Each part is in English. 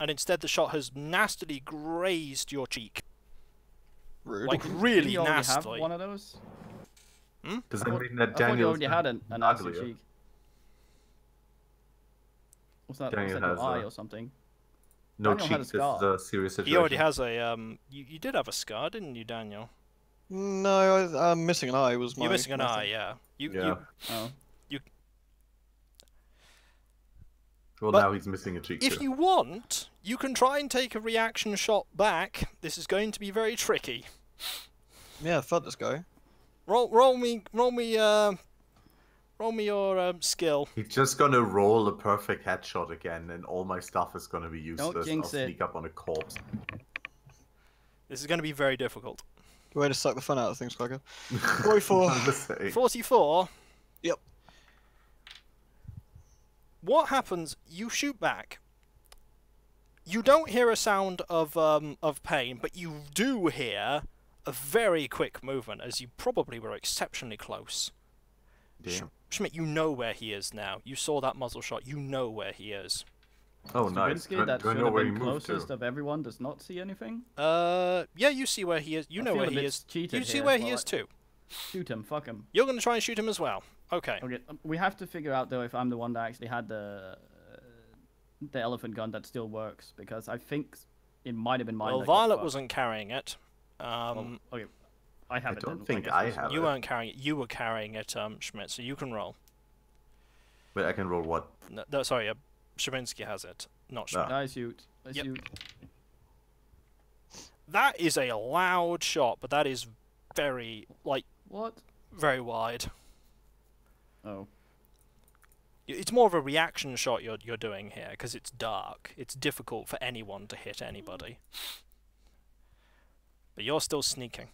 and instead the shot has nastily grazed your cheek. Rude. Like, Didn't really you already nastily. have one of those? Does that mean that I thought you Daniel's already had a nasty uglier? cheek. What's that? Daniel What's that, has your eye a- or something? No Daniel had a cheek, this is scar. a serious situation. He already has a, you did have a scar, didn't you, Daniel? No, I'm missing an eye. Was my You're missing an my eye, thing. yeah. Yeah. Oh. Well, But now he's missing a cheek If too. you want, you can try and take a reaction shot back. This is going to be very tricky. Yeah, fuck this guy. Roll me your skill. He's just gonna roll a perfect headshot again, and all my stuff is gonna be useless. I'll jinx it. sneak up on a corpse. This is going to be very difficult. Good way to suck the fun out of things, Cracker. 44. I'm just saying. 44. Yep. What happens? You shoot back. You don't hear a sound of pain, but you do hear a very quick movement, as you probably were exceptionally close. Damn. Schmidt, you know where he is now. You saw that muzzle shot. You know where he is. Oh, nice. Stravinsky, that Do I should know have where he been moved closest to? of everyone, does not see anything. Yeah, you see where he is. You I know feel where a he bit is. cheated You see here. where he Well, is too. Shoot him, fuck him. You're going to try and shoot him as well. Okay. Okay, we have to figure out though if I'm the one that actually had the elephant gun that still works, because I think it might have been mine. Well, that got Violet fucked. wasn't carrying it. Well, okay, I have I it. don't then, think guess I we'll see. have You it. weren't carrying it. You were carrying it, Schmidt. So you can roll. Wait, I can roll what? No, sorry, Stravinsky has it, not Schmidt. Ah. I shoot. I Yep. shoot. That is a loud shot, but that is very, like, What? very wide. Oh. It's more of a reaction shot you're doing here, because it's dark. It's difficult for anyone to hit anybody. But you're still sneaking.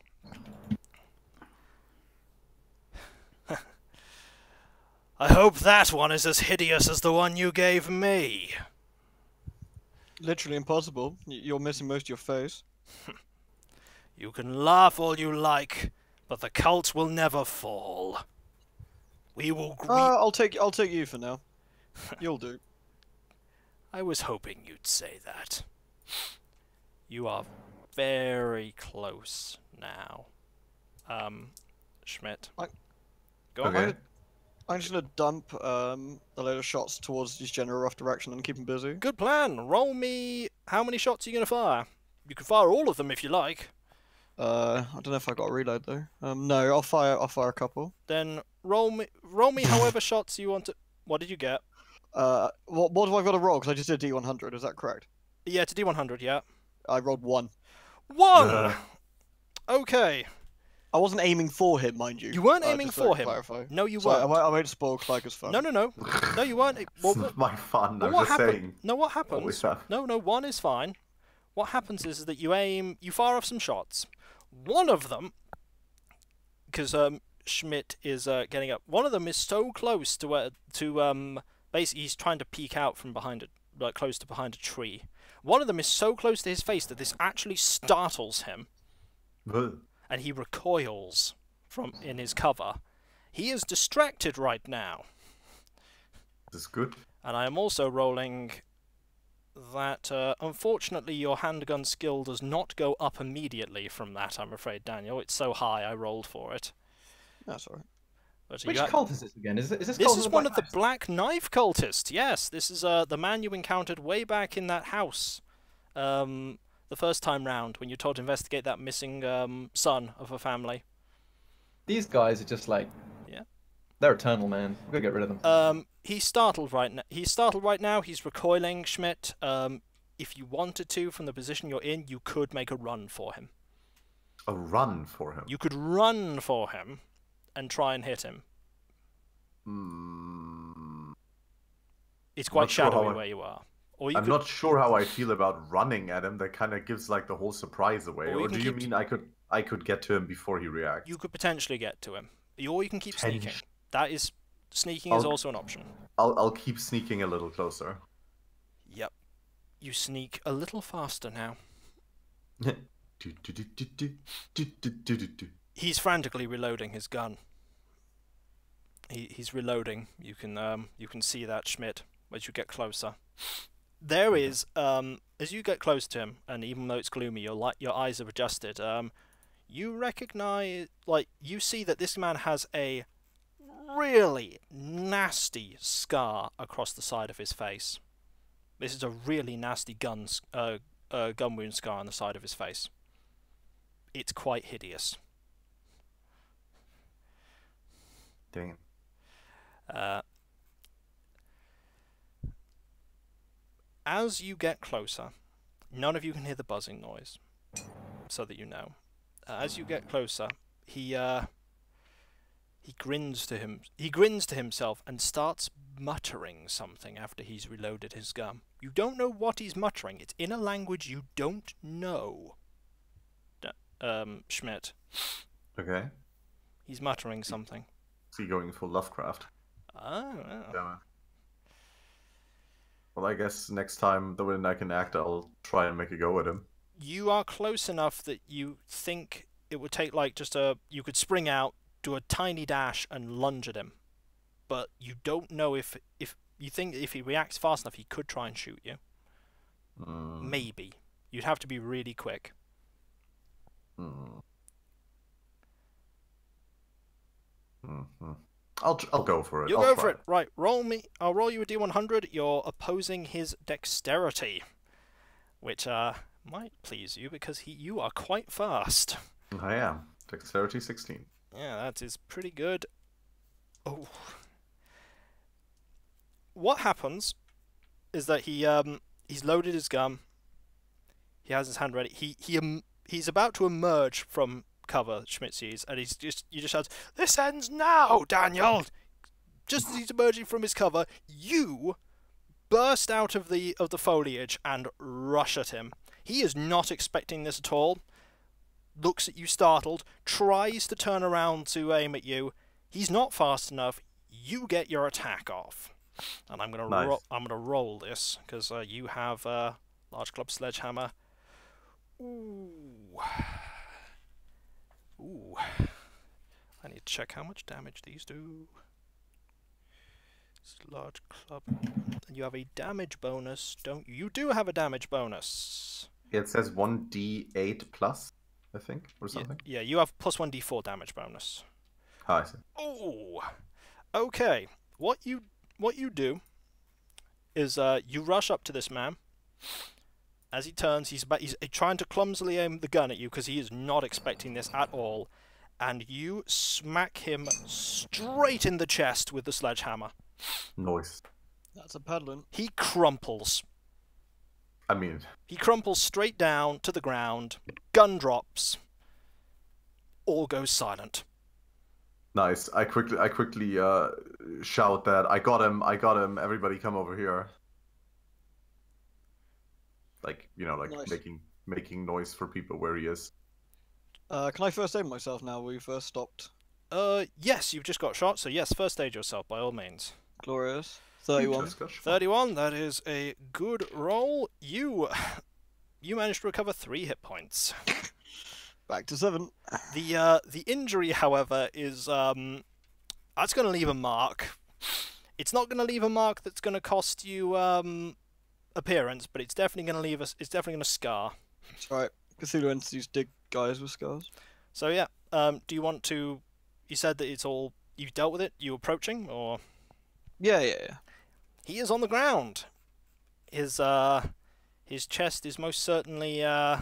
I hope that one is as hideous as the one you gave me. Literally impossible. You're missing most of your face. You can laugh all you like, but the cult will never fall. We will I'll take you for now. You'll do. I was hoping you'd say that. You are very close now. Schmidt. Go on. Okay. I'm just gonna dump a load of shots towards this general rough direction and keep him busy. Good plan. Roll me. How many shots are you going to fire? You can fire all of them if you like. I don't know if I got a reload though. No, I'll fire a couple. Then roll me however shots you want to. What did you get? What do I got to roll? Because I just did D100. Is that correct? Yeah, to D100. Yeah. I rolled 1. 1. Okay. I wasn't aiming for him, mind you. You weren't aiming just to for him. clarify. No, you Sorry, weren't. I won't spoil Clyker's fun. No, you weren't. It's not my fun, I'm what just happen- saying. No, what Always happens? have. No, 1 is fine. What happens is that you fire off some shots. One of them, because Schmidt is getting up. One of them is so close to where basically he's trying to peek out from behind close to behind a tree. One of them is so close to his face that this actually startles him, and he recoils from in his cover. He is distracted right now. This is good. And I am also rolling that, unfortunately, your handgun skill does not go up immediately from that, I'm afraid, Daniel. It's so high, I rolled for it. That's alright. But Which cult is this again? Is this This cult is of one Black of the Knives? Black Knife cultists, yes. This is the man you encountered way back in that house the first time round, when you told to investigate that missing son of a family. These guys are just like... Yeah. They're eternal, man. We've got to get rid of them. He's startled right now. He's startled right now. He's recoiling, Schmidt. If you wanted to, from the position you're in, you could make a run for him. A run for him. You could run for him and try and hit him. It's quite Not sure shadowy how where you are. Or you I'm could, not sure how I feel about running at him. That kind of gives like the whole surprise away. Or you Or can do you keep- mean I could get to him before he reacts? you could potentially get to him. Or you can keep sneaking. Potential. That is sneaking is I'll- also an option. I'll keep sneaking a little closer. Yep. You sneak a little faster now. He's frantically reloading his gun. He's reloading. You can see that, Schmidt, as you get closer. there is as you get close to him, and even though it's gloomy, your eyes have adjusted. You recognize, like, you see that this man has a really nasty scar across the side of his face. This is a really nasty gun wound scar on the side of his face. It's quite hideous. Dang. As you get closer, none of you can hear the buzzing noise, so that you know. As you get closer, he grins to himself and starts muttering something after he's reloaded his gun. You don't know what he's muttering. It's in a language you don't know. Schmidt. Okay. He's muttering something. Is he going for Lovecraft? Oh. Damn it. Well, I guess next time the when I can act, I'll try and make a go at him. You are close enough that you think it would take like you could spring out, do a tiny dash and lunge at him. But you don't know if you think if he reacts fast enough he could try and shoot you. Maybe. You'd have to be really quick. I'll go for it. You I'll go try. for it. Right, roll me. I'll roll you a d100. You're opposing his dexterity, which might please you because you are quite fast. I am. Dexterity 16. Yeah, that is pretty good. Oh. What happens is that he's loaded his gun. He has his hand ready. He's about to emerge from cover, Schmidt sees, and you just shouts, "This ends now, Daniel!" Just as he's emerging from his cover, you burst out of the foliage and rush at him. He is not expecting this at all. Looks at you startled, tries to turn around to aim at you. He's not fast enough. You get your attack off, and I'm gonna roll this because you have a large club sledgehammer. Ooh. I need to check how much damage these do. It's a large club. And you have a damage bonus, don't you? You do have a damage bonus. It says 1d8 plus, I think, or something. Yeah, you have plus 1d4 damage bonus. Oh, I see. Oh, okay. What you do is you rush up to this man. As he turns, he's trying to clumsily aim the gun at you because he is not expecting this at all, and you smack him straight in the chest with the sledgehammer. Nice. That's a paddling. He crumples. I mean, he crumples straight down to the ground. Gun drops. All goes silent. Nice. I quickly shout that I got him. Everybody come over here. Like, Nice. making noise for people where he is. Can I first aid myself now? We first stopped. Yes, you've just got shot, so yes, first aid yourself by all means. Glorious. 31. 31, that is a good roll. You managed to recover 3 hit points. Back to 7. The injury, however, is that's going to leave a mark. It's not going to leave a mark that's going to cost you appearance, but it's definitely going to leave us. It's definitely going to scar. That's right. Cthulhu entities dig guys with scars. So yeah, do you want to? You said that it's all you've dealt with it. You approaching or? Yeah. He is on the ground. His chest is most certainly. Is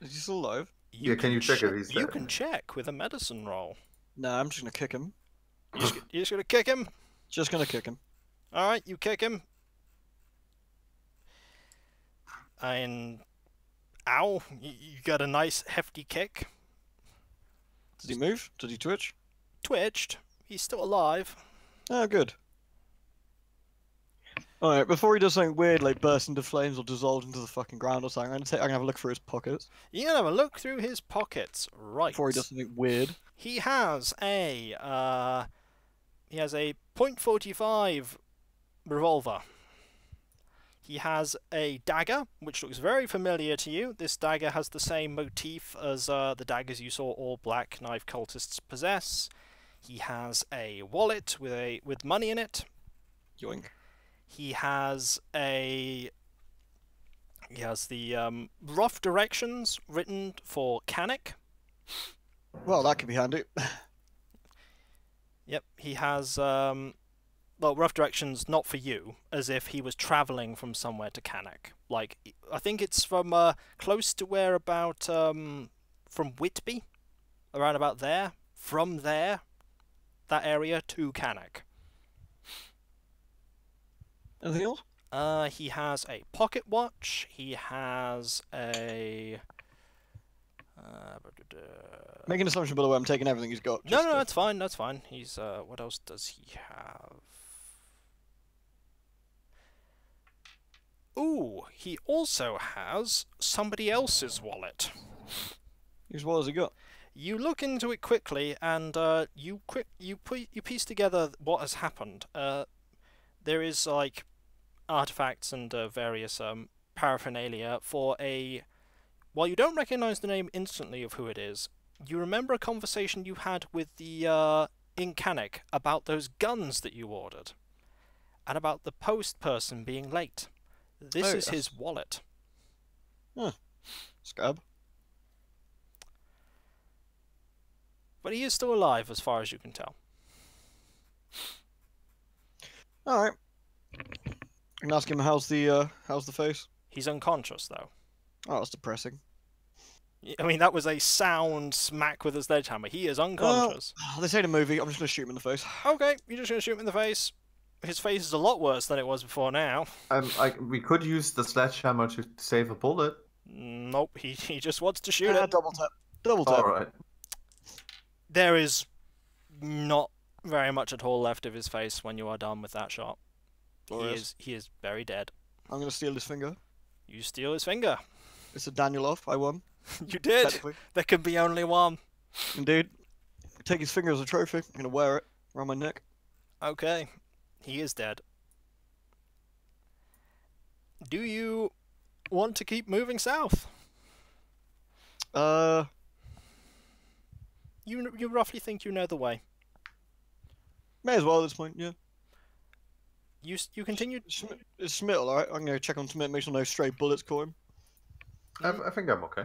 he still alive? Can you check if he's dead? You can check with a medicine roll. Nah, I'm just gonna kick him. You're just gonna kick him? Just gonna kick him. Alright, you kick him. And... Ow! You got a nice hefty kick. Did he move? Did he twitch? Twitched. He's still alive. Oh, good. Alright, before he does something weird like burst into flames or dissolve into the fucking ground or something, I'm gonna have a look through his pockets. You're gonna have a look through his pockets, right? Before he does something weird. He has a .45 revolver. He has a dagger, which looks very familiar to you. This dagger has the same motif as the daggers you saw all black knife cultists possess. He has a wallet with money in it. Yoink. He has a He has the rough directions written for Canik. Well, that could be handy. Yep, he has well, rough directions not for you, as if he was travelling from somewhere to Canik. Like, I think it's from close to where about from Whitby, around about there. From there, that area to Canik. Anything else? He has a pocket watch. He has a. Make an assumption, by the way, I'm taking everything he's got. No, that's fine. That's fine. He's. What else does he have? Ooh, he also has somebody else's wallet. What has he got? You look into it quickly, and you piece together what has happened. There is like artifacts and various paraphernalia for a. While you don't recognize the name instantly of who it is, you remember a conversation you had with the in Canik about those guns that you ordered, and about the post person being late. This is his wallet. Huh. Scab. But he is still alive, as far as you can tell. All right. I can ask him how's the face. He's unconscious, though. Oh, that's depressing. I mean, that was a sound smack with a sledgehammer. He is unconscious. Well, this ain't a movie. I'm just gonna shoot him in the face. Okay, you're just gonna shoot him in the face. His face is a lot worse than it was before now. We could use the sledgehammer to save a bullet. Nope, he just wants to shoot it. Double tap. Double tap. All right. There is not very much at all left of his face when you are done with that shot. He is very dead. I'm gonna steal his finger. You steal his finger. It's a Daniel off. I won. You did. There can be only one. Indeed. Take his finger as a trophy. I'm gonna wear it around my neck. Okay. He is dead. Do you want to keep moving south? You roughly think you know the way. May as well at this point, yeah. You continue. Is Schmidt alright? I'm gonna check on Schmidt, make sure no stray bullets caught him. I think I'm okay.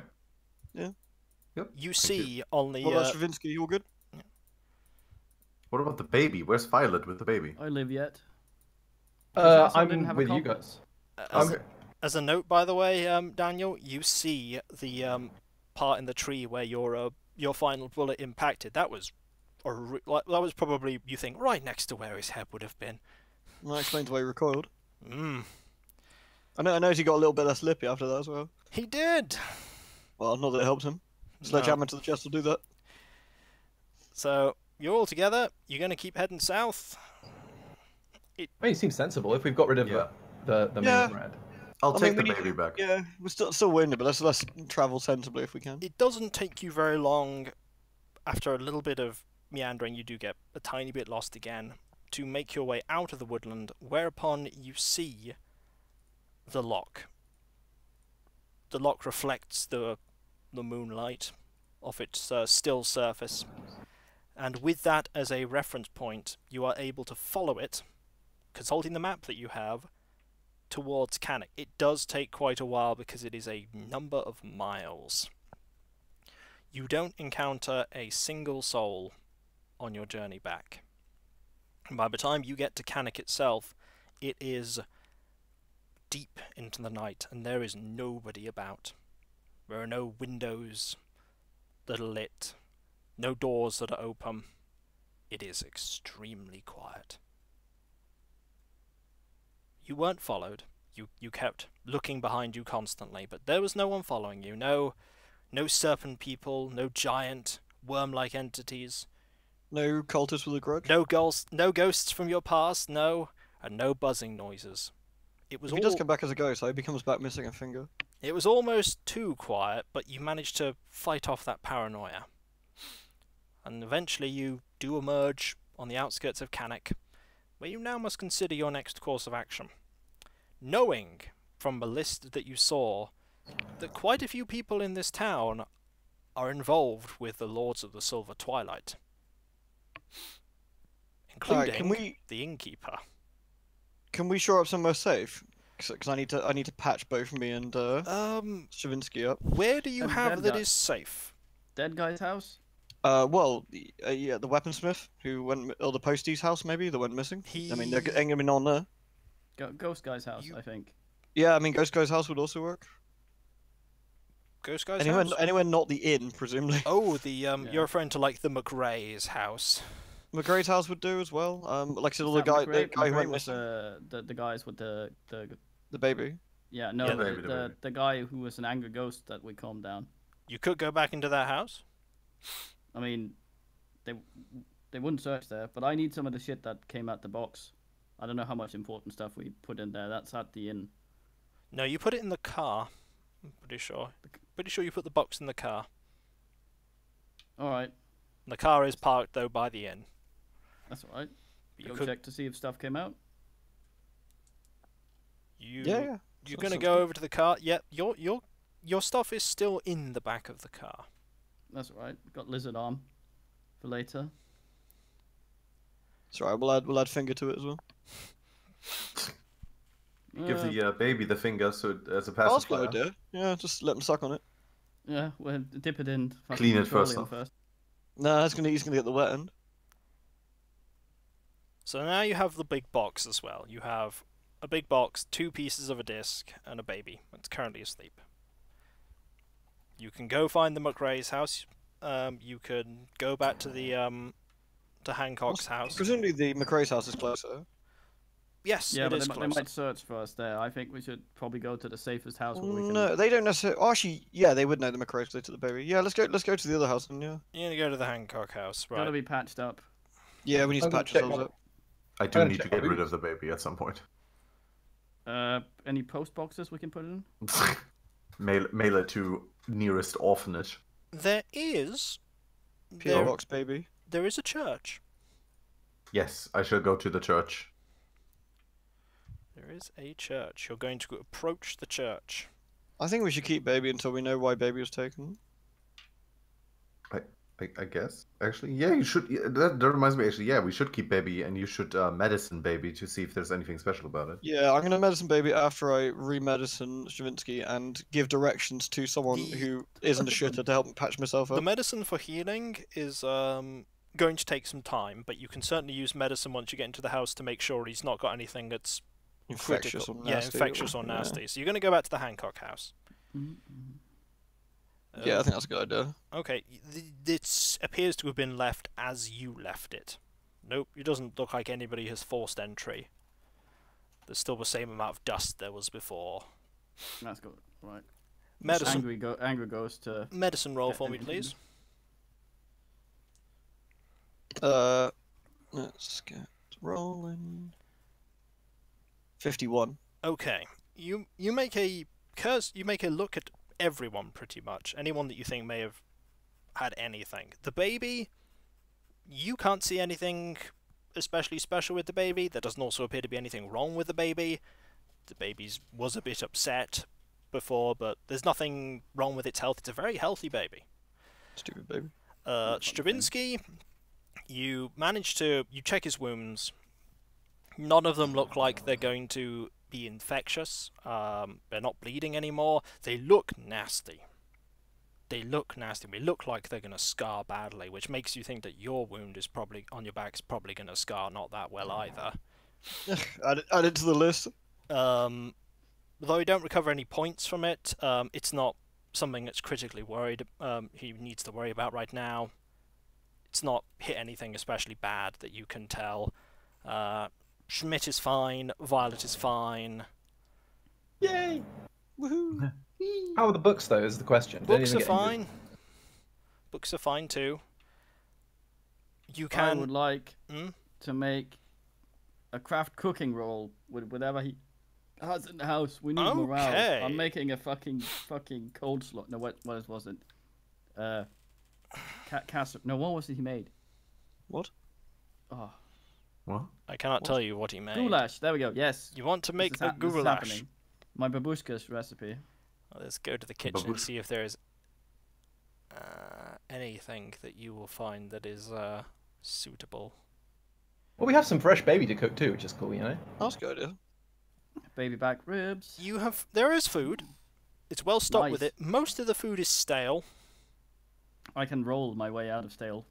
Yeah. Yep. You see on the. What about Stravinsky? You all good? Yeah. What about the baby? Where's Violet with the baby? I live yet. I'm with you guys. As a note, by the way, Daniel, you see the part in the tree where your final bullet impacted. That was probably, you think, right next to where his head would have been. Well, that explains why he recoiled. Mm. I know he got a little bit less lippy after that as well. He did. Well, not that it helps him. Sledgehammer to the chest will do that. So you're all together. You're going to keep heading south. It seems sensible if we've got rid of the main thread. I'll take the baby back. Yeah, we're still winning, but let's travel sensibly if we can. It doesn't take you very long. After a little bit of meandering, you do get a tiny bit lost again to make your way out of the woodland, whereupon you see the lock. The lock reflects the moonlight off its still surface, and with that as a reference point, you are able to follow it, consulting the map that you have, towards Canik. It does take quite a while because it is a number of miles. You don't encounter a single soul on your journey back. And by the time you get to Canik itself, it is deep into the night and there is nobody about. There are no windows that are lit, no doors that are open. It is extremely quiet. You weren't followed. You kept looking behind you constantly, but there was no one following you. No serpent people, no giant worm-like entities. No cultists with a grudge? No ghosts from your past, and no buzzing noises. If he does come back as a ghost, he becomes back missing a finger. It was almost too quiet, but you managed to fight off that paranoia. And eventually you do emerge on the outskirts of Canik, where you now must consider your next course of action. Knowing from the list that you saw that quite a few people in this town are involved with the Lords of the Silver Twilight, including the innkeeper. Can we shore up somewhere safe? because I need to patch both me and Stravinsky up. Where do you And have then that that- is safe? Dead guy's house. Well, yeah, the weaponsmith who went, or the postie's house maybe that went missing. I mean, they're ain't gonna be on there. Ghost guy's house, I think. Yeah, I mean, Ghost Guy's house would also work. Ghost guy's Anywhere, house? anywhere not the inn, presumably. Oh, you're referring to like the McRae's house. McGrady's house would do as well. Like I said, all the Is that guy who McRae went was missing. the guys with the The baby. yeah no Yeah, the baby, the baby. the guy who was an angry ghost that we calmed down. You could go back into that house. I mean, they wouldn't search there, but I need some of the shit that came out the box. I don't know how much important stuff we put in there. That's at the inn. No, you put it in the car. I'm pretty sure. Pretty sure you put the box in the car. All right, The car is parked though by the inn. that's all right. You Go could. check to see if stuff came out. You. Yeah. You're Sounds- gonna sounds go good. over to the car. Yep. Your stuff is still in the back of the car. That's all right. Got lizard arm for later. It's alright. We'll add finger to it as well. Give the baby the finger so as a Oh, that's a good pacifier. idea. Yeah, just let him suck on it. Yeah, we'll dip it in. Clean it first petroleum off. No, he's gonna get the wet end. So now you have the big box as well. You have a big box, 2 pieces of a disc, and a baby that's currently asleep. You can go find the McRae's house. You can go back to the to Hancock's house. Presumably the McRae's house is closer. Yes, Yeah, it but is they closer. might search for us there. I think we should probably go to the safest house where we can. No, they don't necessarily. Oh, actually, yeah, they would know the McRae's close to the baby. Yeah, let's go to the other house then. Yeah. You're gonna go to the Hancock house, right? Gotta be patched up. Yeah, we need to I'm gonna patch check ourselves my- up. I do I'm need to gonna check get my rid of the baby at some point. Any post boxes we can put in? mail it to nearest orphanage. There is. PO box baby. There is a church. Yes, I shall go to the church. There is a church. You're going to approach the church. I think we should keep baby until we know why baby was taken. I guess. Actually, yeah, you should. Yeah, that reminds me. Actually, yeah, we should keep baby, and you should medicine baby to see if there's anything special about it. Yeah, I'm gonna medicine baby after I remedicine Stravinsky and give directions to someone The- who isn't a shitter to help me patch myself up. The medicine for healing is going to take some time, but you can certainly use medicine once you get into the house to make sure he's not got anything that's Infectious critical. or Yeah, nasty. infectious or yeah. nasty. So you're going to go back to the Hancock house. Yeah, I think that's a good idea. Okay, it appears to have been left as you left it. Nope, it doesn't look like anybody has forced entry. There's still the same amount of dust there was before. That's good. Right. Medicine, Angry ghost. medicine roll Yeah, for me, and- please. Let's get rolling. 51. Okay, you make a look at everyone pretty much. Anyone that you think may have had anything. The baby, you can't see anything especially special with the baby. There doesn't also appear to be anything wrong with the baby. The baby was a bit upset before, but there's nothing wrong with its health. It's a very healthy baby. Stupid baby. Stravinsky, you check his wounds. None of them look like they're going to be infectious. They're not bleeding anymore. They look nasty. They look like they're going to scar badly, which makes you think that your wound is probably on your back is probably going to scar not that well either. Add it to the list. Though you don't recover any points from it, it's not something that's critically worried. He needs to worry about right now. It's not hit anything especially bad that you can tell. Schmidt is fine. Violet is fine. Yay! Woohoo! How are the books though? Is the question. Don't Books even are get into- fine. Books are fine too. You I can. would like Hmm? to make a craft cooking roll with whatever he has in the house. We need morale. Okay. I'm making a fucking cold slot. No, what was it? No, what was it he made? What? Oh, What? I cannot tell you what he made. goulash. There we go. Yes. You want to make This a is this is goulash? happening. My babushka's recipe. Well, let's go to the kitchen and Babush- see if there is anything that you will find that is suitable. Well, we have some fresh baby to cook too, which is cool, you know. That's a good idea. Baby back ribs. There is food. It's well stocked with Nice. it. Most of the food is stale. I can roll my way out of stale.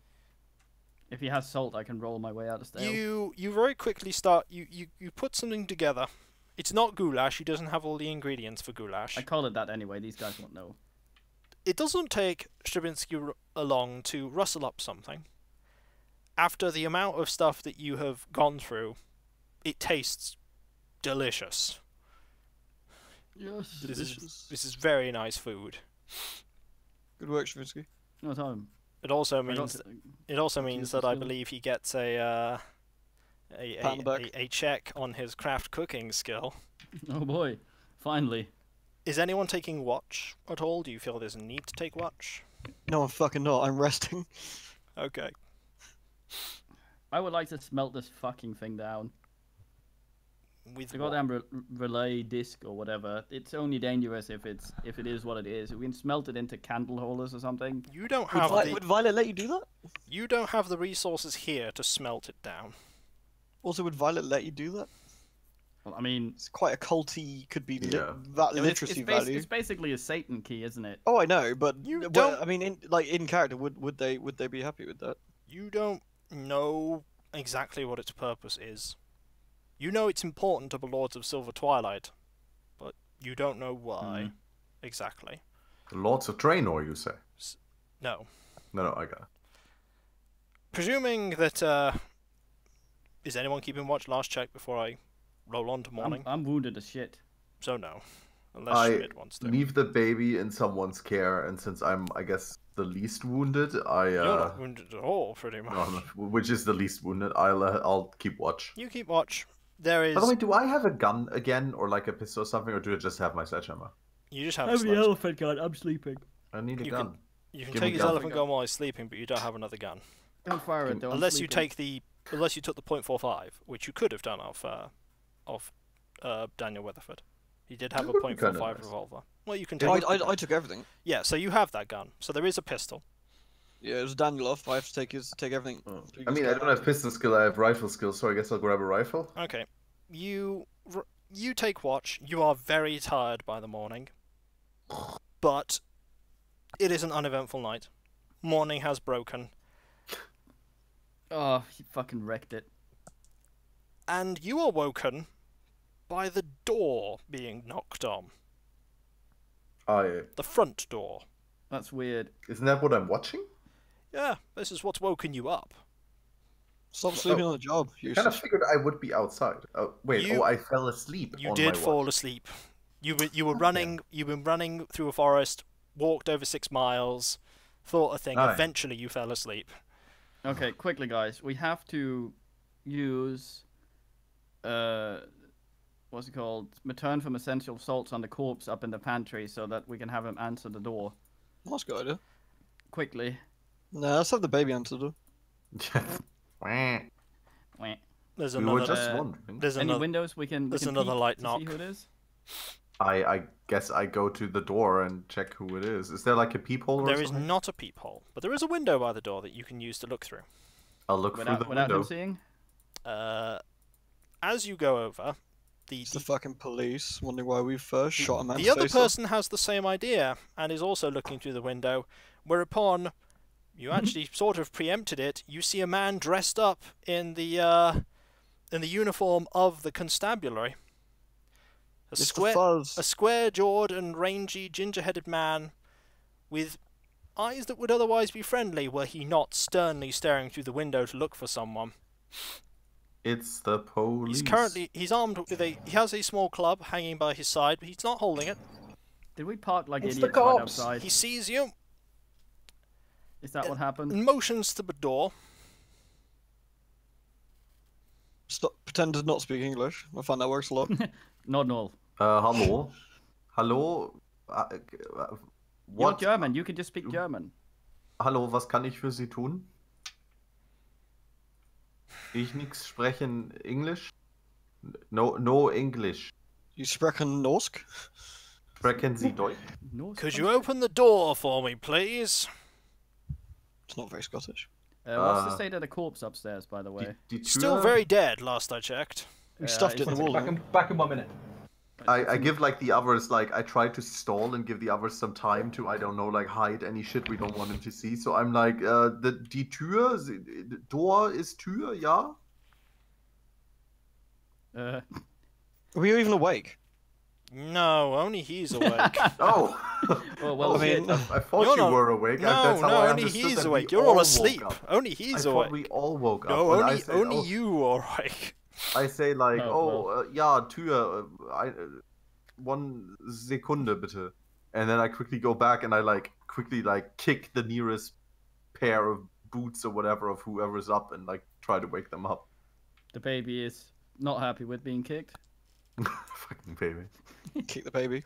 If he has salt, I can roll my way out of stale. You very quickly start. You put something together. It's not goulash. He doesn't have all the ingredients for goulash. I call it that anyway. These guys won't know. It doesn't take Stravinsky long to rustle up something. After the amount of stuff that you have gone through, it tastes delicious. Yes. This is very nice food. Good work, Stravinsky. No time. It also means that I believe he gets a check on his craft cooking skill. Oh boy, finally. Is anyone taking watch at all? Do you feel there's a need to take watch? No, I'm fucking not. I'm resting. Okay. I would like to smelt this fucking thing down. With The what? goddamn relay disc or whatever. It's only dangerous if it is what it is. We can smelt it into candle holders or something. You don't Would, have would Violet let you do that? you don't have the resources here to smelt it down. Also, would Violet let you do that? Well, I mean, It's quite a culty, could be Yeah. that it's literacy value. it's basically a Satan key, isn't it? Oh, I know, but You well, don't- I mean, in character, would they be happy with that? You don't know exactly what its purpose is. You know it's important to the Lords of Silver Twilight, but you don't know why exactly. The Lords of Draenor, you say? No. No, I got it. Presuming that is anyone keeping watch? Last check before I roll on to morning. I'm wounded as shit. So no, unless I Schmidt wants to. leave the baby in someone's care, and since I'm, I guess, the least wounded, You're not wounded at all, pretty much. no, I'm not- which is the least wounded, I'll keep watch. You keep watch. There is. By the way, do I have a gun again, or like a pistol or something, or do I just have my sledgehammer? You just have a I'm the sledge. elephant gun. I'm sleeping. I need a You gun. You can Give me take his gun. elephant gun while he's sleeping, but you don't have another gun. Don't fire it though. I'm Unless you sleeping. unless you took the .45, which you could have done off Daniel Weatherford. He did have That a would be kinda .45 nice. revolver. Well, you can I, take. I took everything. Yeah, so you have that gun. So there is a pistol. Yeah, it was Daniel off. I have to take everything. Oh. I mean, I don't have pistol skill, I have rifle skill, so I guess I'll grab a rifle. Okay, you take watch. You are very tired by the morning, but it is an uneventful night. Morning has broken, Oh, he fucking wrecked it. and you are woken by the door being knocked on. The front door. That's weird. Isn't that what I'm watching? Yeah, this is what's woken you up. Stop sleeping on the job. I kind of figured I would be outside. Oh, wait, You- I fell asleep. You on did my fall watch. asleep. You were running. You've been running through a forest, walked over 6 miles, thought a thing. Aye. Eventually, you fell asleep. Okay, quickly, guys. We have to use what's it called? Return from essential salts on the corpse up in the pantry so that we can have him answer the door That's a good idea. quickly. Nah, let's have the baby answer the door. Wah. There's We were another. just wondering. There's Any another. windows we can. there's we can another peek light to knock. See who it is? I guess I go to the door and check who it is. Is there like a peephole or There is something? not a peephole, but there is a window by the door that you can use to look through. I'll look through the Without him window. seeing. As you go over, It's the fucking police wondering why we first shot a man's the other face off. person has the same idea and is also looking through the window. Whereupon, you actually sort of preempted it. You see a man dressed up in the uniform of the constabulary. Mr. Fuzz. A square-jawed and rangy, ginger-headed man with eyes that would otherwise be friendly were he not sternly staring through the window to look for someone. It's the police. He's armed with he has a small club hanging by his side, but he's not holding it. Did we park like It's the idiots right cops. outside? He sees you Is that what happened? and motions to the door. Stop. Pretend to not speak English. I find that works a lot. Not null. Hallo? Hallo? You're What? German. You can just speak German. Hallo, was kann ich für Sie tun? Ich nix sprechen Englisch? No English. You sprechen Norsk? Sprechen Sie Deutsch? No. Could you open the door for me, please? It's not very Scottish. What's the state of the corpse upstairs, by the way? Die Still Tür? very dead, last I checked. We stuffed it in the wall. Back in 1 minute. I give like the others like I try to stall and give the others some time to I don't know like hide any shit we don't want them to see. So I'm like die Tür, the door is Tür, ja. Were you even awake? No, only he's awake. Oh. Oh well, I mean, I thought you were awake. No, That's how no, I only understood he's that we awake. You're all all woke asleep. up. Only he's I awake. thought we all woke up. No, And I only say, only oh, you are awake. I say like, Oh, ja, Tür, 1 Sekunde bitte. And then I quickly go back and I like quickly like kick the nearest pair of boots or whatever of whoever's up and like try to wake them up. the baby is not happy with being kicked. Fucking baby. Kick the baby.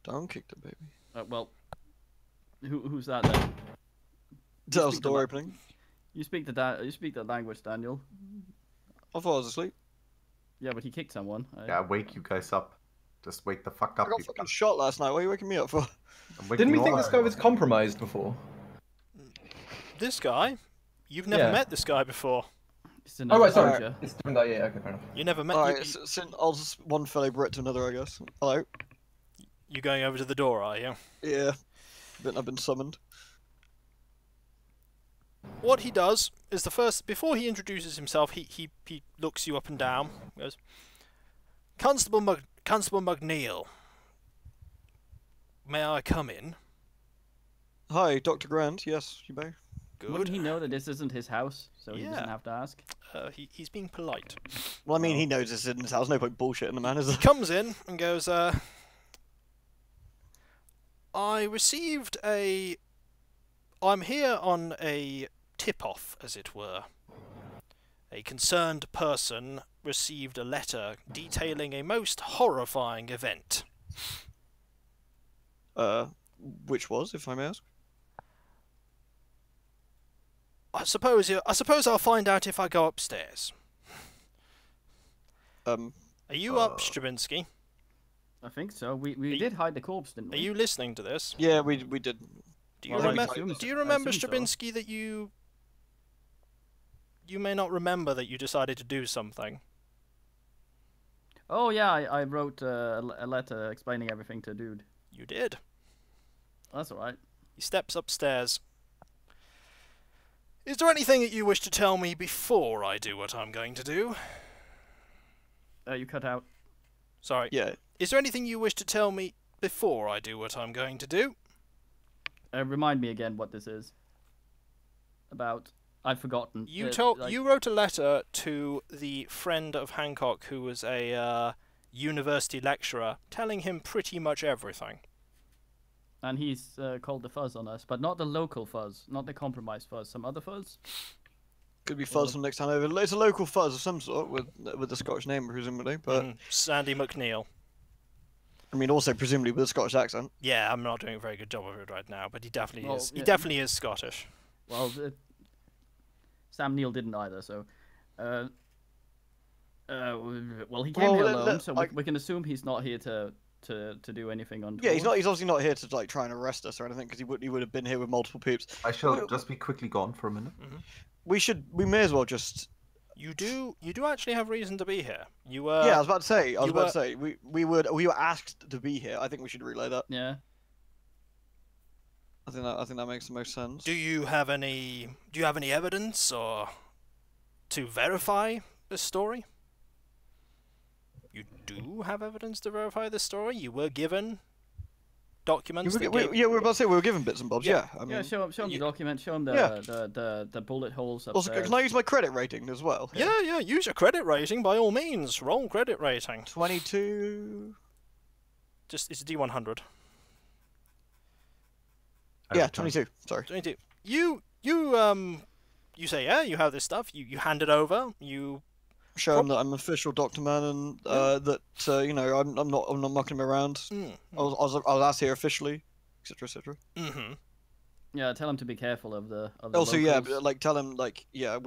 Don't kick the baby. Well, who's that then? That was the speak door the- opening. You speak the language, Daniel. I thought I was asleep. Yeah, but he kicked someone. Yeah, wake you guys up. Just wake the fuck I up. got you fucking shot last night. What are you waking me up for? I'm waking Didn't we you think all this up. guy was compromised before? This guy? You've never Yeah. met this guy before. It's Oh, another right, sorry. soldier. It's different guy, yeah, okay, fair enough. You never met. Alright, You, I'll just one fellow Brit to another, I guess. Hello. you going over to the door, are you? Yeah. I've been summoned. What he does is before he introduces himself, he looks you up and down. Goes, Constable McNeil. May I come in? Hi, Dr. Grant. Yes, you may. Wouldn't Good. he know that this isn't his house, so he Yeah. doesn't have to ask? He's being polite. Well, I mean, he knows this in his house. No point bullshitting the man, is He there? comes in and goes, I received I'm here on a tip-off, as it were. A concerned person received a letter detailing a most horrifying event. Which was, if I may ask? I suppose I'll find out if I go upstairs. Are you up, Stravinsky? I think so. We did hide the corpse, didn't we? Are you listening to this? Yeah, we did. Do you, Well, I remember? assume Do you so. remember, I assume so. Stravinsky, that you may not remember that you decided to do something? Oh yeah, I wrote a letter explaining everything to dude. You did. That's alright. He steps upstairs. Is there anything that you wish to tell me before I do what I'm going to do? You cut out. Sorry. Yeah. Is there anything you wish to tell me before I do what I'm going to do? Remind me again what this is about. I've forgotten. You Like- you wrote a letter to the friend of Hancock who was a university lecturer, telling him pretty much everything. And he's called the fuzz on us, but not the local fuzz, not the compromised fuzz. Some other fuzz. Could be fuzz from next time over. It's a local fuzz of some sort with a Scottish name, presumably. But Sandy McNeil. I mean, also presumably with a Scottish accent. Yeah, I'm not doing a very good job of it right now, but he definitely Well, is. He yeah. definitely is Scottish. Well, Sam Neill didn't either, so. Well, he came Well, here let- alone, let- so I- we can assume he's not here to do anything on. Yeah, he's not. He's obviously not here to like try and arrest us or anything because he would have been here with multiple peeps. I shall just be quickly gone for a minute. We may as well just. You do actually have reason to be here. You Yeah, I was about to say. you were- We were asked to be here. I think we should relay that. Yeah. I think that makes the most sense. Do you have any evidence or to verify this story? You do have evidence to verify this story? You were given documents that gave... Yeah, we were about to say we were given bits and bobs. Yeah, I mean, Yeah, show him the document. Show him Yeah. the bullet holes also, upstairs. can I use my credit rating as well? Yeah, use your credit rating by all means. Roll credit rating. 22. Just it's a D100. Yeah, 22. Sorry. 22. You say, yeah, you have this stuff. You hand it over. You Show him that I'm official Doctor Man and that you know I'm not mucking him around. I was asked here officially, etc. etc. Yeah, tell him to be careful of the. Also, yeah, locals. but, like tell him like yeah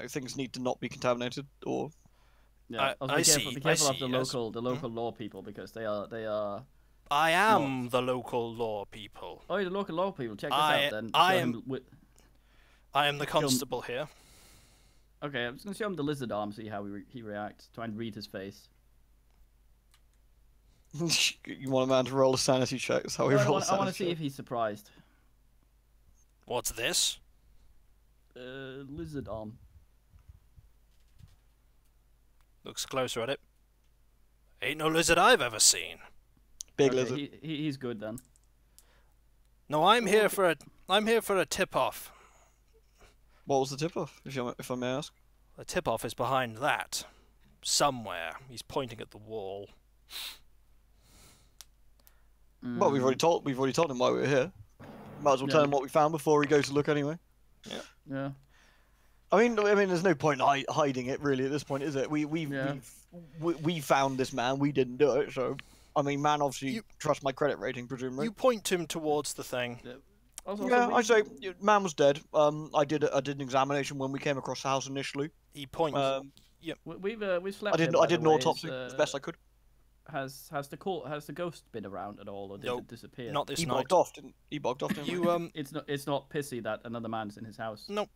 things need to not be contaminated or. Yeah, I also see, be careful I of the see, yes. local law people because they are. I am the local law people. Oh, the local law people. Check this I- out then. I Show am- him wi- I am the constable here. Okay, I'm just gonna show him the lizard arm. See how he reacts. Try and read his face. You want a man to roll a sanity check? That's how we roll a sanity I want to see check. if he's surprised. What's this? Lizard arm. Looks closer at it. Ain't no lizard I've ever seen. Big Okay, lizard. He's good then. No, I'm here for a tip-off. What was the tip-off, if I may ask? The tip-off is behind that. Somewhere. He's pointing at the wall. Well, we've already told him why we were here. Might as well tell him what we found before he goes to look anyway. Yeah. I mean, there's no point hiding it really at this point, is it? We found this man. We didn't do it, so I mean, man, obviously trust my credit rating, presumably. You point him towards the thing. I say man was dead. I did an examination when we came across the house initially. He points. We've slept. I did an autopsy as best I could. Has the ghost been around at all, or did it disappear? Not this He night. bogged off, didn't he? You It's not pissy that another man's in his house. No.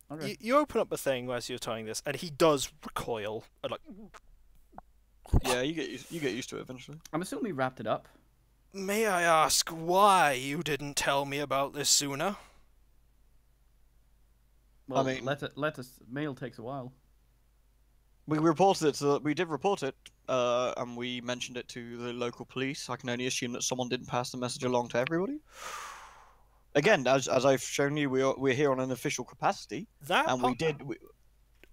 Okay. You open up the thing as you're telling this, and he does recoil. And like, Yeah, you get used to it eventually. I'm assuming we wrapped it up. may I ask why you didn't tell me about this sooner? Well, I mean- mail takes a while. We reported it. We did report it, and we mentioned it to the local police. I can only assume that someone didn't pass the message along to everybody. Again, as I've shown you, we're here on an official capacity, That and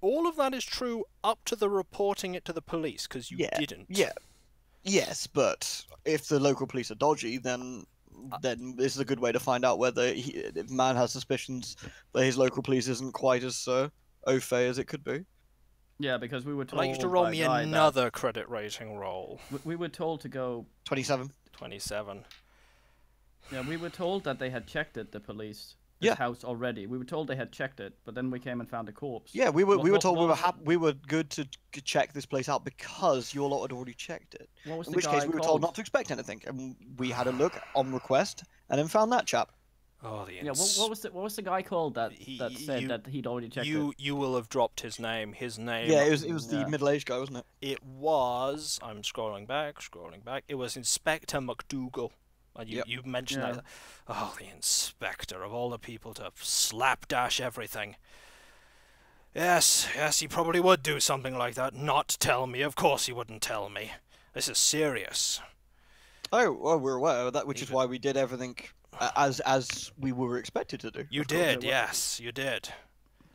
all of that is true up to the reporting it to the police, because you didn't. Yes, but if the local police are dodgy, then this is a good way to find out whether if man has suspicions that his local police isn't quite as au fait as it could be. Yeah, because we were I'd told. like you to roll by me a guy another credit rating roll. we were told to go. 27. 27. Yeah, we were told that they had checked it. The police. Yeah. House already. We were told they had checked it, but then we came and found a corpse. Yeah, we were told what we were good to check this place out because your lot had already checked it. What was In the which guy case we were told called? not to expect anything, and we had a look on request, and then found that chap. Oh, the Yeah, what was the guy called that said that he'd already checked it? You will have dropped his name. His name. Yeah, it was the middle-aged guy, wasn't it? It was. I'm scrolling back. It was Inspector McDougal. And you mentioned that. Oh, the inspector of all the people to slapdash everything. Yes, he probably would do something like that. Not tell me. Of course he wouldn't tell me. This is serious. Oh, well, we're aware of that, which is why we did everything as we were expected to do. You did, yes, you did.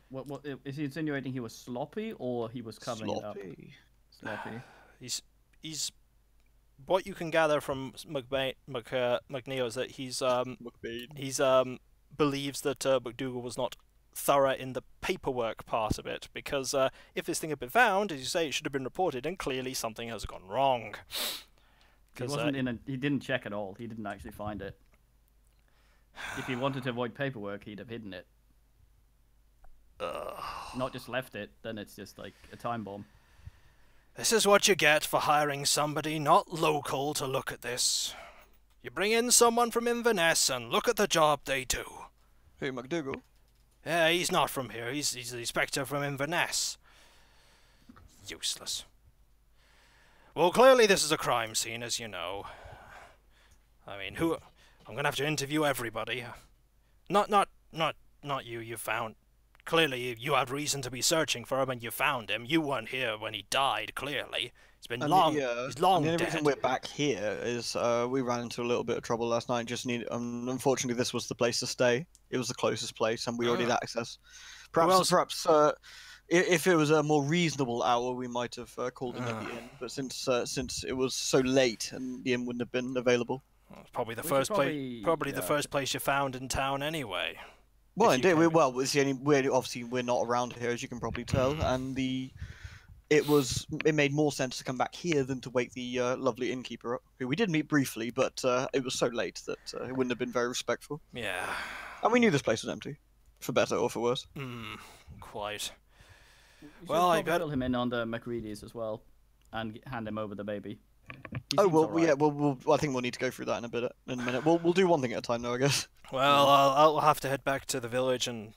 What is he insinuating? He was sloppy, or he was covering it up? Sloppy. He's. What you can gather from McNeil is that he's believes that McDougal was not thorough in the paperwork part of it, because if this thing had been found, as you say, it should have been reported, and clearly something has gone wrong. He wasn't he didn't check at all. He didn't actually find it. If he wanted to avoid paperwork, he'd have hidden it. Not just left it. Then it's just like a time bomb. This is what you get for hiring somebody not local to look at this. You bring in someone from Inverness and look at the job they do. Who, McDougal? Yeah, he's not from here. He's the inspector from Inverness. Useless. Well, clearly this is a crime scene, as you know. I mean, I'm gonna have to interview everybody. Not you. You found. Clearly, you had reason to be searching for him, and you found him. You weren't here when he died. Clearly, it's been long. He's long dead. The dead. reason we're back here is we ran into a little bit of trouble last night. Unfortunately, this was the place to stay. It was the closest place, and we already had access. Perhaps, if it was a more reasonable hour, we might have called in at the inn. But since it was so late, and the inn wouldn't have been available. Well, it's probably the first place. Probably the first place you found in town, anyway. Well, indeed. We're not around here, as you can probably tell, and it made more sense to come back here than to wake the lovely innkeeper up, who we did meet briefly, but it was so late that it wouldn't have been very respectful. Yeah. And we knew this place was empty, for better or for worse. Quite. Well, I fill him in on the McReady's as well, and hand him over the baby. I think we'll need to go through that in a minute. We'll do one thing at a time, though, I guess. Well, I'll have to head back to the village and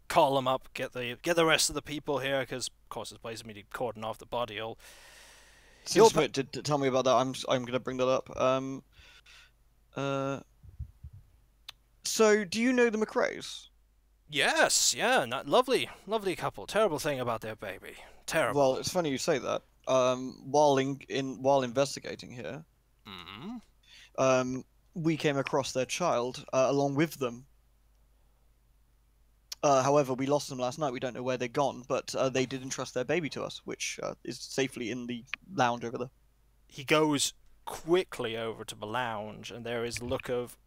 call them up, get the rest of the people here, because of course this place is me to cordon off the body. Since Schmidt did tell me about that, I'm going to bring that up. So, do you know the McRaes? Yes, yeah, lovely couple. Terrible thing about their baby. Terrible. Well, it's funny you say that. While investigating here, we came across their child along with them. However, we lost them last night. We don't know where they're gone, but they did entrust their baby to us, which is safely in the lounge over there. He goes quickly over to the lounge, and there is a look of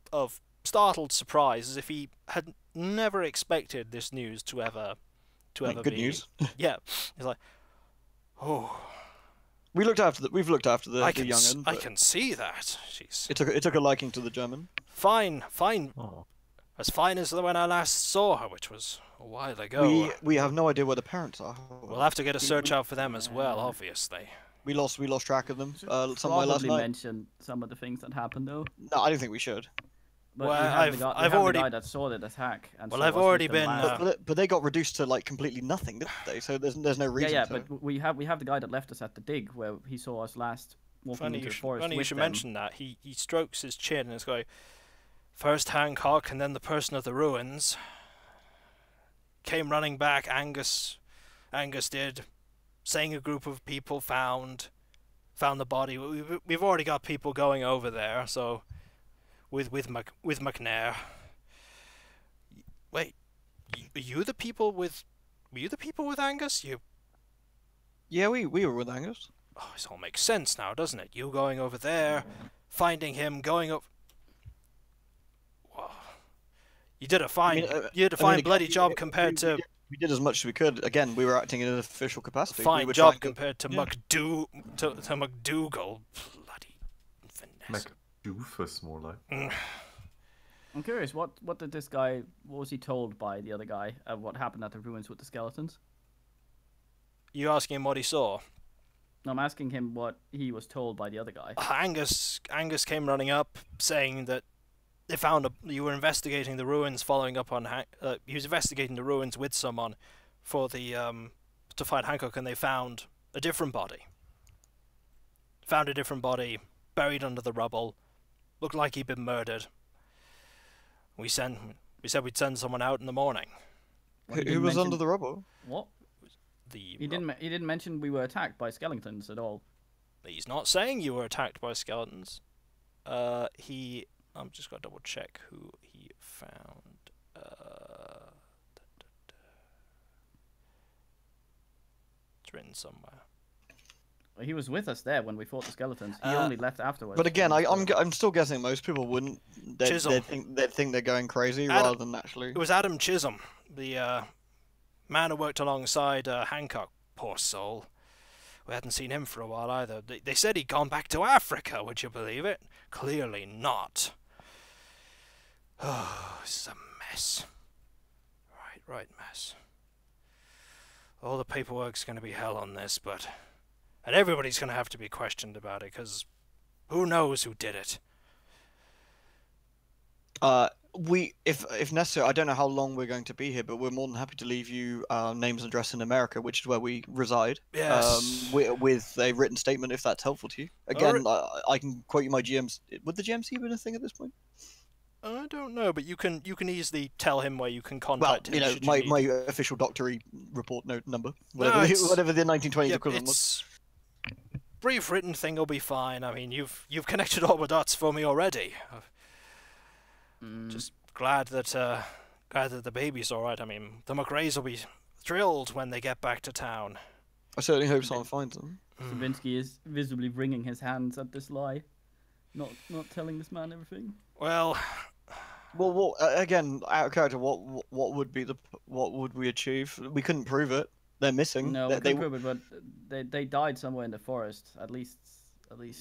startled surprise, as if he had never expected this news to ever Good be. news. Yeah, he's like, oh. We've looked after the young'un. I can see that. Jeez. It took a liking to the German. Fine. Oh. As fine as when I last saw her, which was a while ago. We have no idea where the parents are. We'll have to get a search out for them as well, obviously. We lost track of them somewhere Probably last night. mention some of the things that happened though. No, I don't think we should. But Well, I've already the guy that saw the attack. And Well, saw I've us with already them been, last. But they got reduced to like completely nothing, didn't they? So there's no reason. Yeah, to... but we have the guy that left us at the dig where he saw us last walking into the forest Funny you with should them. mention that. He strokes his chin and is going, first Hancock and then the person of the ruins. Came running back, Angus did, saying a group of people found the body. We've already got people going over there, so with MacNess. Wait, were you the people with Angus? Yeah, we were with Angus. Oh, this all makes sense now, doesn't it? You going over there, finding him, going up. Whoa. You did a fine bloody job compared to. We did as much as we could. Again, we were acting in an official capacity. Fine job compared to MacDougall. Bloody finesse. MacDoofus, more like. I'm curious, what did this guy? What was he told by the other guy? What happened at the ruins with the skeletons? You asking him what he saw? I'm asking him what he was told by the other guy. Angus came running up saying that they found you were investigating the ruins, following up on he was investigating the ruins with someone for the to find Hancock, and they found a different body. Found a different body buried under the rubble. Looked like he'd been murdered. We said we'd send someone out in the morning. Who was under the rubble? What? He didn't mention we were attacked by skeletons at all. He's not saying you were attacked by skeletons. I'm just gonna double check who he found. It's written somewhere. He was with us there when we fought the skeletons. He only left afterwards. But again, I'm still guessing most people wouldn't. They'd think they're going crazy rather than actually. It was Adam Chisholm, the man who worked alongside Hancock. Poor soul. We hadn't seen him for a while either. They said he'd gone back to Africa. Would you believe it? Clearly not. Oh, this is a mess. Right mess. All the paperwork's going to be hell on this, and everybody's going to have to be questioned about it, because who knows who did it? If necessary, I don't know how long we're going to be here, but we're more than happy to leave you names and address in America, which is where we reside. Yes. With a written statement, if that's helpful to you. Again, I can quote you my GM's. Would the GMC been a thing at this point? I don't know, but you can easily tell him where you can contact him. Well, my official doctory report note number, whatever the 1920s equivalent was. Brief written thing will be fine. I mean, you've connected all the dots for me already. Just glad that the baby's all right. I mean, the McRaes will be thrilled when they get back to town. I certainly hope someone finds them. Sabinsky is visibly wringing his hands at this lie, not telling this man everything. Well, again, out of character, what would we achieve? We couldn't prove it. They're missing. No, we couldn't prove it, but they died somewhere in the forest. At least.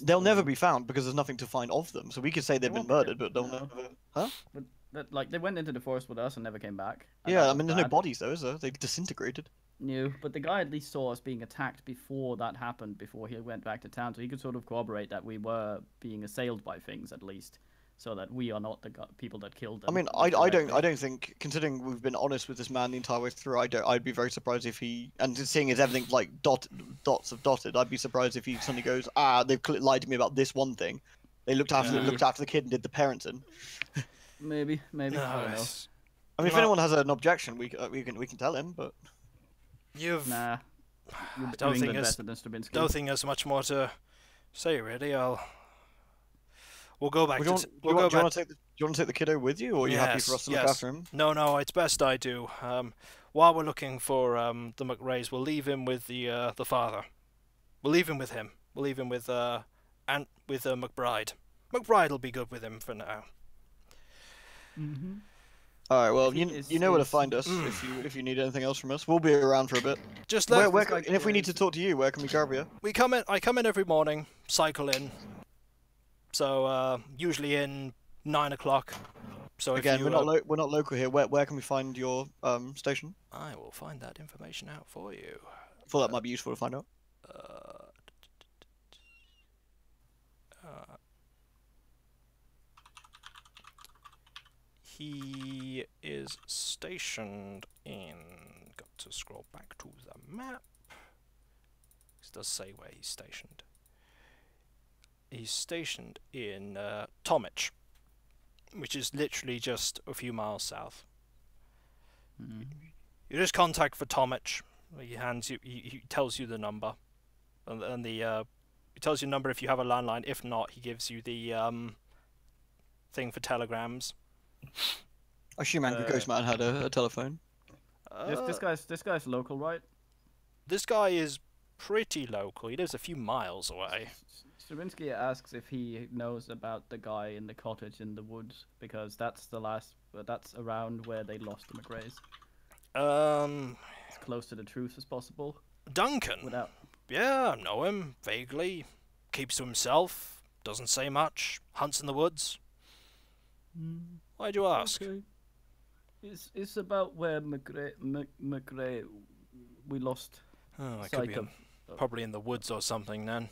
They'll never be found because there's nothing to find of them. So we could say they've been murdered, but they'll never. Huh? But they went into the forest with us and never came back. Yeah, I mean, there's no bodies though, is there? They've disintegrated. No, but the guy at least saw us being attacked before that happened, before he went back to town, so he could sort of corroborate that we were being assailed by things at least. so that we are not the people that killed them. I mean, I don't think, considering we've been honest with this man the entire way through, I'd be very surprised if he, and seeing as everything's like dots have dotted, I'd be surprised if he suddenly goes, they've lied to me about this one thing. They looked after the kid and did the parenting. Maybe. I don't know. I mean, if anyone has an objection, we can tell him, but Nah. Don't think there's much more to say, really. We'll go back. Do you want to take the kiddo with you, or are you happy for us to look after him? No, it's best I do. While we're looking for the McRaes, we'll leave him with the father. We'll leave him with him. We'll leave him with McBride. McBride will be good with him for now. Mm-hmm. All right. Well, you know where to find us if you need anything else from us. We'll be around for a bit. Just and if we need to talk to you, where can we grab you? I come in every morning, cycle in. So usually in 9 o'clock. So again, we're not local here. Where can we find your station? I will find that information out for you. I thought that might be useful to find out. He is stationed in. Got to scroll back to the map. It does say where he's stationed. He's stationed in Tomich, which is literally just a few miles south. Mm-hmm. You just contact for Tomich. He tells you the number, and he tells you the number if you have a landline. If not, he gives you the thing for telegrams. I assume Angry Ghost Man had a telephone. This guy's local, right? This guy is pretty local. He lives a few miles away. Stravinsky asks if he knows about the guy in the cottage in the woods, because that's around where they lost the McRaes. As close to the truth as possible. Duncan? Yeah, I know him, vaguely. Keeps to himself, doesn't say much, hunts in the woods. Why'd you ask? Okay. It's about where McRae we lost. Oh, it could be probably in the woods or something then.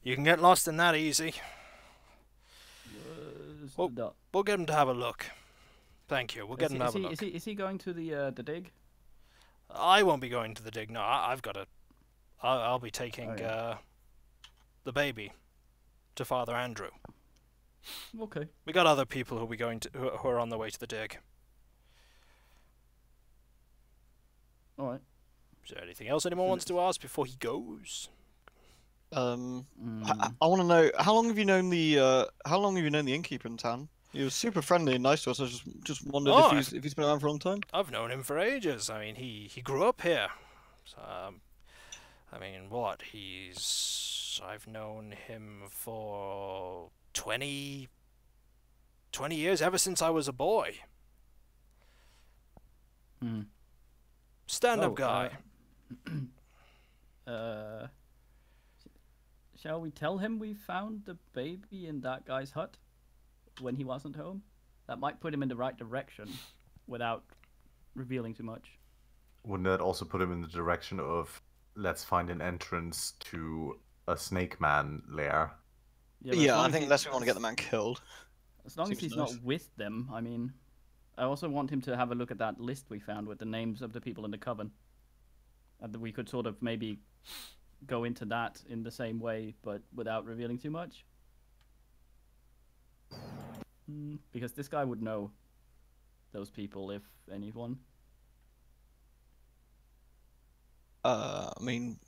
You can get lost in that easy. We'll get him to have a look. Thank you. We'll get him to have a look. Is he going to the dig? I won't be going to the dig. No, I'll be taking the baby to Father Andrew. Okay. We got other people who are on their way to the dig. All right. Is there anything else anyone wants to ask before he goes? I want to know how long have you known the innkeeper in town? He was super friendly and nice to us. I just wondered if he's been around for a long time. I've known him for ages. I mean, he grew up here. So, I mean, I've known him for 20 years, ever since I was a boy. Stand-up guy. Shall we tell him we found the baby in that guy's hut when he wasn't home? That might put him in the right direction without revealing too much. Wouldn't that also put him in the direction of let's find an entrance to a snake man lair? Yeah, I think unless we want to get the man killed. As long as he's not with them, I mean. I also want him to have a look at that list we found with the names of the people in the coven. And we could sort of maybe go into that in the same way, but without revealing too much. Because this guy would know those people, if anyone. I mean,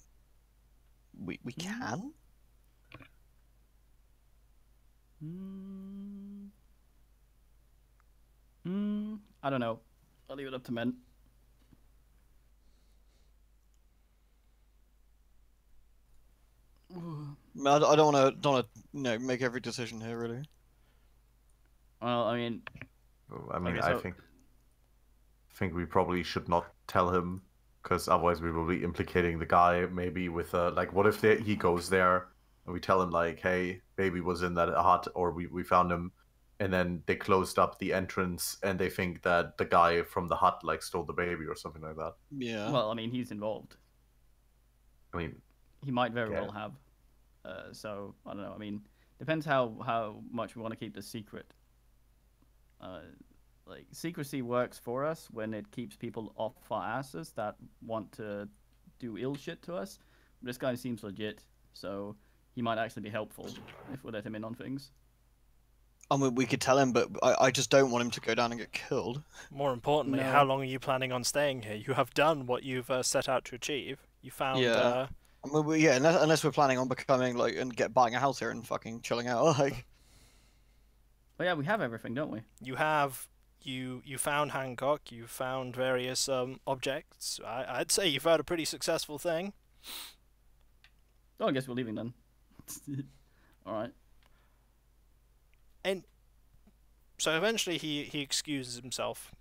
we can. I don't know. I'll leave it up to men. I don't want to make every decision here, really. Well, I mean, I think we probably should not tell him, because otherwise we will be implicating the guy. Maybe with what if he goes there and we tell him like, hey, baby was in that hut, or we found him. And then they closed up the entrance, and they think that the guy from the hut stole the baby or something like that. Yeah. Well, I mean, he's involved. I mean, he might very well have. So I don't know. I mean, Depends how much we want to keep the secret. Like, secrecy works for us when it keeps people off our asses that want to do ill shit to us. This guy seems legit, so he might actually be helpful if we let him in on things. I mean, we could tell him, but I just don't want him to go down and get killed. More importantly, No. how long are you planning on staying here? You have done what you've set out to achieve. You found... Yeah. I mean, yeah, unless we're planning on becoming, like, and buying a house here and fucking chilling out, like... Oh yeah, we have everything, don't we? You have... You found Hancock, you found various objects. I'd say you've had a pretty successful thing. Oh, I guess we're leaving then. Alright. And so eventually he excuses himself,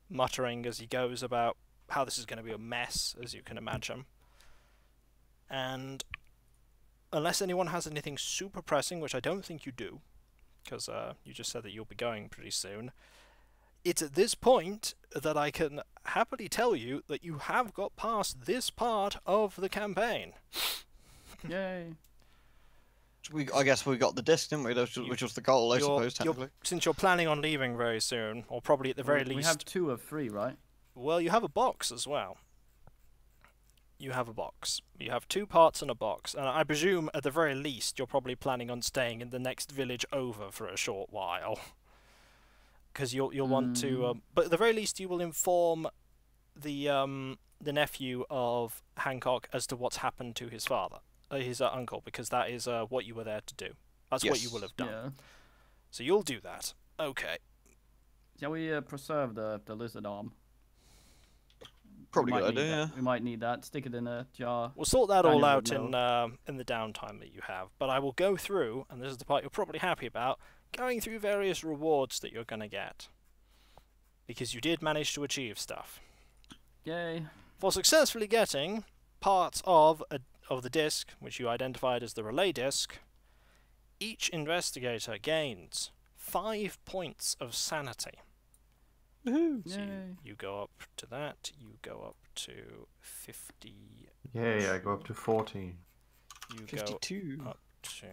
muttering as he goes about how this is going to be a mess, as you can imagine. And unless anyone has anything super pressing, which I don't think you do, because you just said that you'll be going pretty soon, it's at this point that I can happily tell you that you have got past this part of the campaign. Yay. I guess we got the disc, didn't we? Which was the goal, I suppose, technically. Since you're planning on leaving very soon, or probably at the very least... We have 2 of 3, right? Well, you have a box as well. You have a box. You have 2 parts and a box, and I presume at the very least you're probably planning on staying in the next village over for a short while. Because you'll want to... but at the very least you will inform the nephew of Hancock as to what's happened to his father. His uncle, because that is what you were there to do. That's what you will have done. Yeah. So you'll do that. Okay. Shall we preserve the lizard arm? Probably good idea, yeah. We might need that. Stick it in a jar. We'll sort that all Daniel out would in the downtime that you have. But I will go through, and this is the part you're probably happy about, going through various rewards that you're going to get. Because you did manage to achieve stuff. Yay. For successfully getting parts of the disc, which you identified as the relay disc, each investigator gains 5 points of sanity. Woohoo! So you go up to that, you go up to 50. Yay, I go up to 40. You 52. go up to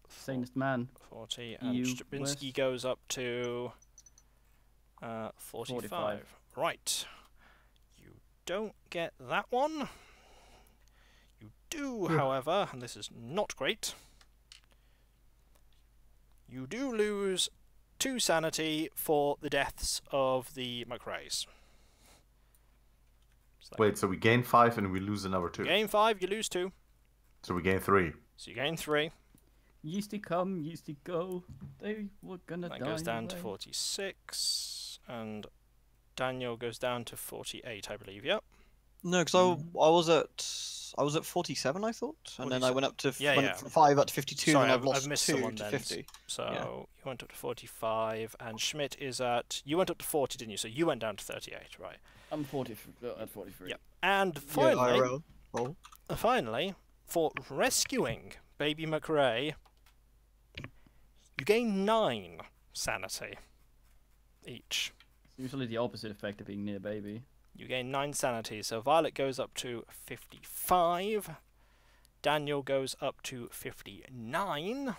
Sanest man. 40, and Strabinski goes up to 45. Right. You don't get that one. You do, however, and this is not great, you do lose 2 sanity for the deaths of the McRaes. Wait, so we gain 5 and we lose another 2? Gain 5, you lose 2. So we gain 3. So you gain 3. Yeasty come, yeasty go. They were gonna die. That goes down to 46, and Daniel goes down to 48, I believe. Yep. No, because I was at 47, I thought, and then I went up to went from 5 up to 52, Sorry, and I've lost I've missed 2 someone to then. 50. So you went up to 45, and Schmidt is at... You went up to 40, didn't you? So you went down to 38, right? I'm at 43. Yep. And finally, Yeah, finally, for rescuing Baby McRae, you gain 9 sanity each. It's usually the opposite effect of being near baby. You gain 9 sanity, so Violet goes up to 55, Daniel goes up to 59,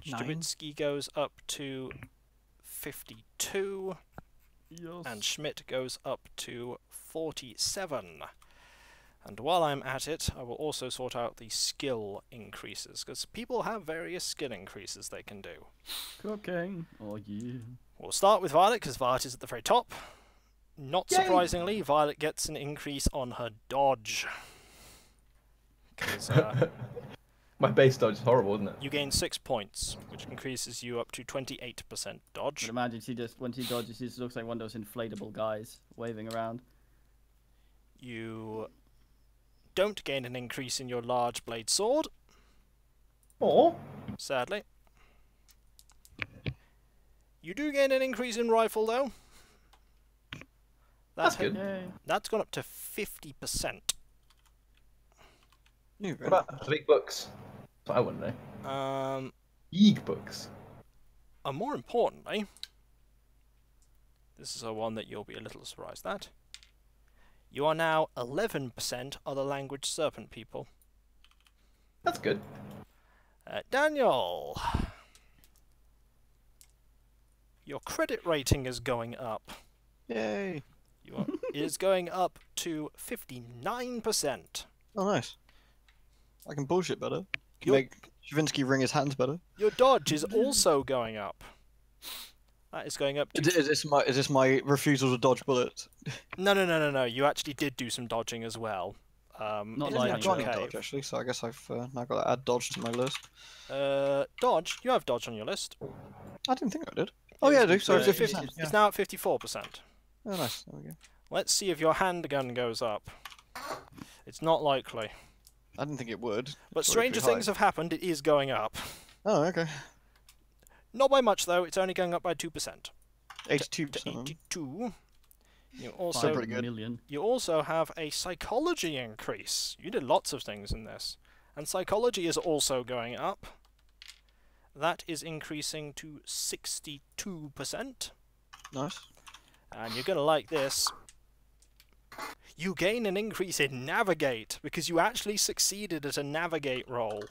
Stravinsky goes up to 52, Yes. and Schmidt goes up to 47. And while I'm at it, I will also sort out the skill increases, because people have various skill increases they can do. Cooking. Oh yeah. We'll start with Violet, because Violet is at the very top. Not surprisingly, Violet gets an increase on her dodge. 'Cause, my base dodge is horrible, isn't it? you gain 6 points, which increases you up to 28% dodge. But imagine when she dodges, she just looks like one of those inflatable guys waving around. You don't gain an increase in your large blade sword. Oh. Sadly. You do gain an increase in rifle, though. That's good. Yay. That's gone up to 50%. What about the big books? That's what I want to know. Yeeg books. And more importantly, this is a one that you'll be a little surprised at. You are now 11% other language serpent people. That's good. Daniel, your credit rating is going up. Yay! It is going up to 59%. Oh, nice. I can bullshit better. Can make Stravinsky wring his hands better. Your dodge is also going up. That is going up to... Is this my refusal to dodge bullets? No. You actually did do some dodging as well. Not I've got cave. dodge actually, so I guess I've now got to add dodge to my list. Dodge? You have dodge on your list. I didn't think I did. Oh yeah, I do. Sorry, it's now at 54%. Oh nice. There we go. Let's see if your handgun goes up. It's not likely. I didn't think it would. But stranger things have happened. It is going up. Oh okay. Not by much though. It's only going up by 2%. 82%. 82. You also pretty good. You also have a psychology increase. You did lots of things in this, and psychology is also going up. That is increasing to 62%. Nice. And you're gonna like this. You gain an increase in navigate because you actually succeeded at a navigate roll.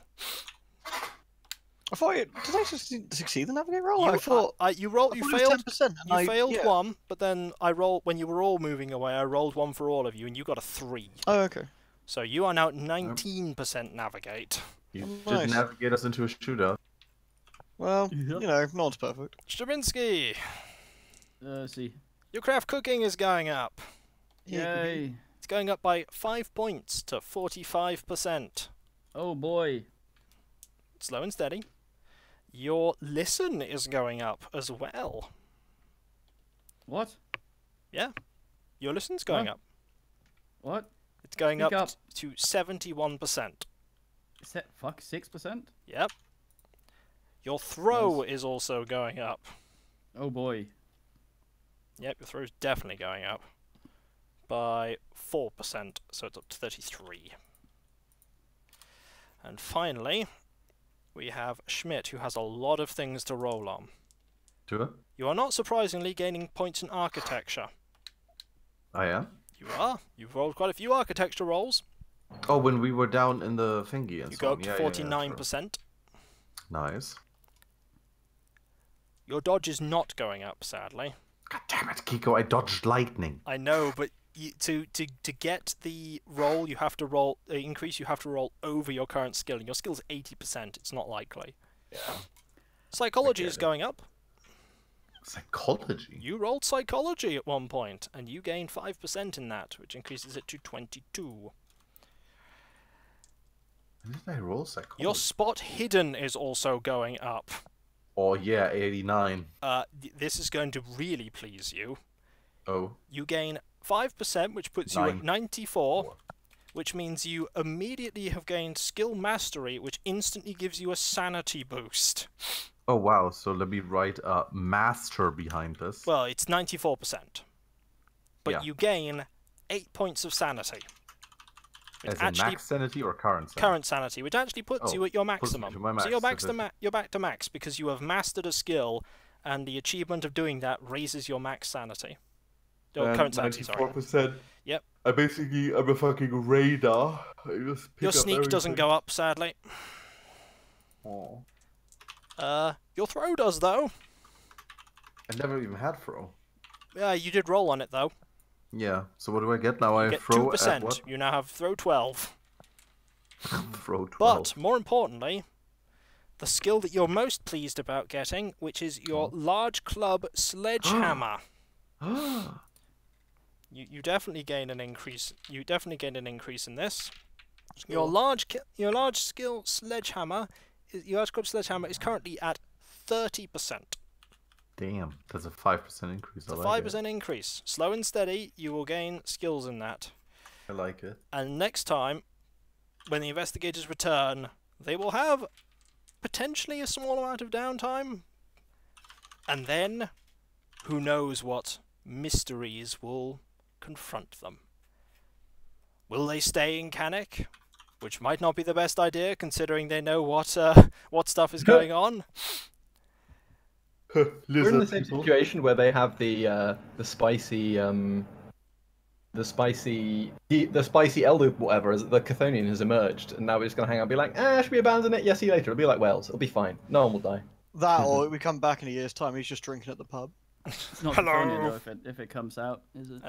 I thought did I succeed the navigate roll? I thought you failed. 10%. You failed one, but then I rolled when you were all moving away. I rolled one for all of you, and you got a 3. Oh, okay. So you are now 19% navigate. You Nice. did navigate us into a shootout. Well, you know, no one's perfect. Stravinsky, See. your craft cooking is going up. Yay. It's going up by 5 points to 45%. Oh boy. Slow and steady. Your listen is going up as well. What? Yeah. Your listen's going up. What? It's going Speak up to 71%. Fuck, 6%? Yep. Your throw is also going up. Oh boy. Yep, your throw's definitely going up by 4%, so it's up to 33. And finally, we have Schmidt, who has a lot of things to roll on. Sure. You are not surprisingly gaining points in architecture. I am? You are. You've rolled quite a few architecture rolls. Oh, when we were down in the thingy and You so go on. up to Yeah, 49%. sure. Nice. Your dodge is not going up, sadly. God damn it, Kiko, I dodged lightning. I know, but to get the roll, you have to roll increase. You have to roll over your current skill, and your skill's 80%. It's not likely. Yeah. Psychology is going up. Psychology? You rolled psychology at one point, and you gain 5% in that, which increases it to 22. When did I roll psychology? Your spot hidden is also going up. Oh yeah, 89. This is going to really please you. Oh. You gain 5%, which puts you at 94, which means you immediately have gained skill mastery, which instantly gives you a sanity boost. Oh wow, so let me write master behind this. Well, it's 94%. But Yeah. you gain 8 points of sanity. As in max sanity or current sanity? Current sanity, which actually puts you at your maximum. To my max, so you're back to max because you have mastered a skill, and the achievement of doing that raises your max sanity. Current sanity, sorry. 94%. Yep. I'm a fucking radar. Your sneak doesn't go up, sadly. Oh. Your throw does, though. I never even had throw. Yeah, you did roll on it, though. Yeah, so what do I get now? You I get throw 2%. at what? You now have throw 12. Throw 12. But, more importantly, the skill that you're most pleased about getting, which is your large club sledgehammer. You definitely gain an increase. You definitely gain an increase in this. Your large skill sledgehammer, your large club sledgehammer is currently at 30%. Damn, that's a 5% increase. It's a 5% increase. Slow and steady, you will gain skills in that. I like it. And next time, when the investigators return, they will have potentially a small amount of downtime. And then, who knows what mysteries will confront them. Will they stay in Canik? Which might not be the best idea, considering they know what stuff is going on. We're in the same situation where they have the spicy the spicy elder whatever, the Chthonian has emerged, and now we're just gonna hang out and be like, should we abandon it? Yes, see you later. It'll be like Wales. It'll be fine. No one will die. That, or we come back in a year's time. He's just drinking at the pub. It's not Hello. Chthonian, though, if it comes out, is it?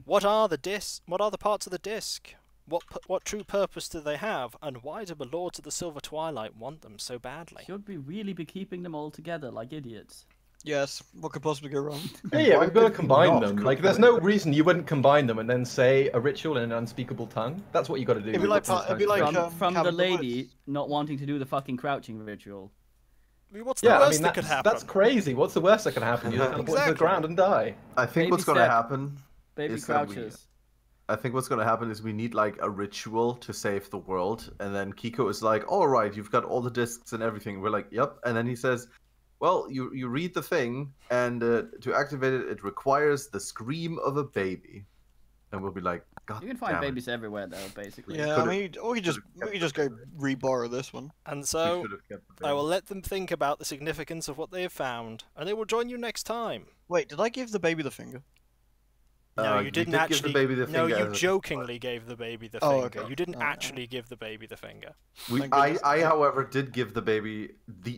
What are the parts of the disc? What true purpose do they have, and why do the Lords of the Silver Twilight want them so badly? Should we really be keeping them all together like idiots? Yes. What could possibly go wrong? Yeah, we've got to combine them. Like, there's no reason you wouldn't combine them and then say a ritual in an unspeakable tongue. That's what you got to do. It'd be like from the lady not wanting to do the fucking crouching ritual. I mean, what's the worst that could happen? That's crazy. What's the worst that can happen? You're going to put to the ground and die. I think what's going to happen. Baby crouches. I think what's going to happen is we need like a ritual to save the world, and then Kiko is like, "All right, you've got all the discs and everything." We're like, "Yep," and then he says, "Well, you read the thing, and to activate it, it requires the scream of a baby," and we'll be like, "God." You can find babies everywhere, though, basically. Yeah, I mean, we could just go re-borrow this one. And so I will let them think about the significance of what they have found, and they will join you next time. Wait, did I give the baby the finger? No, you didn't actually. Give the baby the no, finger you jokingly gave the baby the finger. Okay. You didn't actually give the baby the finger. I, however, did give the baby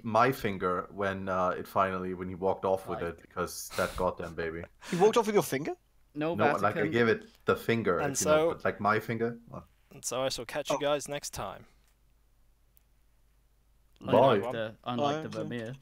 my finger when when he walked off with it, because that goddamn baby. You walked off with your finger? No, like I gave it the finger, and if so, but like my finger. And so I shall catch you guys next time. Unlike the Vermeer.